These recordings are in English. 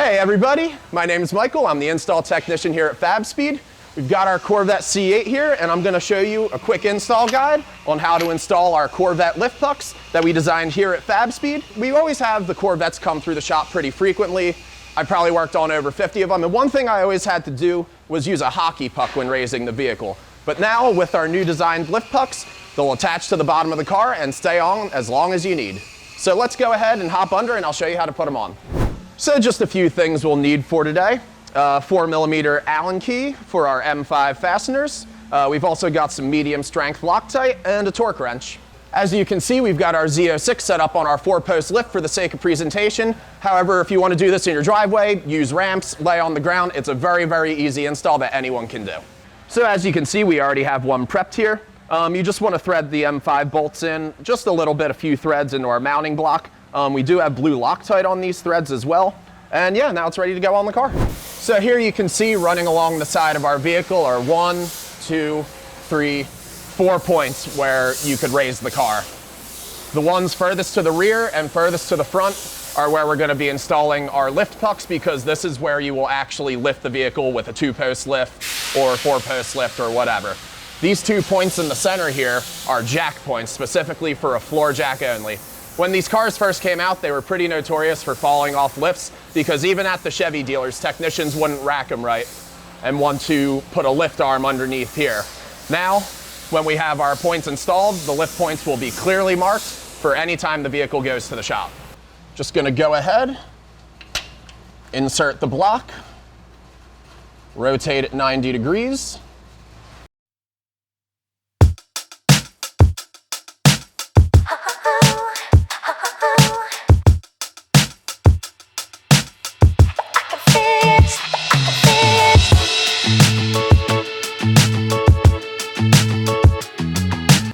Hey everybody, my name is Michael. I'm the install technician here at Fabspeed. We've got our Corvette C8 here, and I'm going to show you a quick install guide on how to install our Corvette lift pucks that we designed here at Fabspeed. We always have the Corvettes come through the shop pretty frequently. I probably worked on over 50 of them, and one thing I always had to do was use a hockey puck when raising the vehicle. But now, with our new designed lift pucks, they'll attach to the bottom of the car and stay on as long as you need. So let's go ahead and hop under, and I'll show you how to put them on. So just a few things we'll need for today. 4mm Allen key for our M5 fasteners. We've also got some medium strength Loctite and a torque wrench. As you can see, we've got our Z06 set up on our 4-post lift for the sake of presentation. However, if you want to do this in your driveway, use ramps, lay on the ground, it's a very, very easy install that anyone can do. So as you can see, we already have one prepped here. You just want to thread the M5 bolts in, just a few threads into our mounting block. We do have blue Loctite on these threads as well. And yeah, now it's ready to go on the car. So here you can see running along the side of our vehicle are 1, 2, 3, 4 points where you could raise the car. The ones furthest to the rear and furthest to the front are where we're going to be installing our lift pucks, because this is where you will actually lift the vehicle with a 2-post lift or 4-post lift or whatever. These 2 points in the center here are jack points, specifically for a floor jack only. When these cars first came out, they were pretty notorious for falling off lifts, because even at the Chevy dealers, technicians wouldn't rack them right and want to put a lift arm underneath here. Now, when we have our points installed, the lift points will be clearly marked for any time the vehicle goes to the shop. Just gonna go ahead, insert the block, rotate it 90 degrees.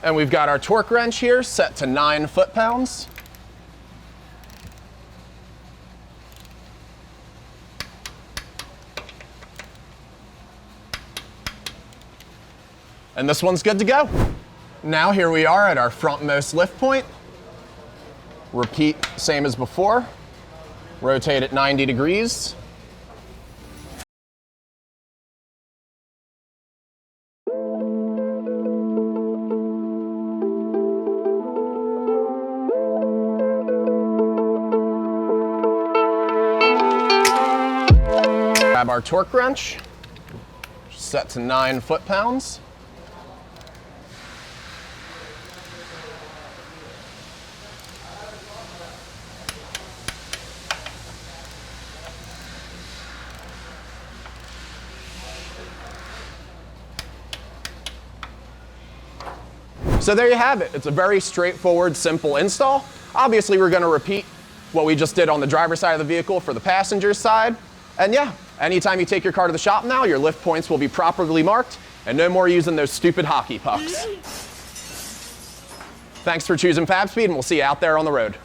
And we've got our torque wrench here set to 9 foot-pounds. And this one's good to go. Now here we are at our frontmost lift point. Repeat, same as before. Rotate it 90 degrees. Grab our torque wrench, set to 9 foot-pounds. So there you have it. It's a very straightforward, simple install. Obviously, we're going to repeat what we just did on the driver's side of the vehicle for the passenger side. And yeah, anytime you take your car to the shop now, your lift points will be properly marked, and no more using those stupid hockey pucks. Thanks for choosing Fabspeed, and we'll see you out there on the road.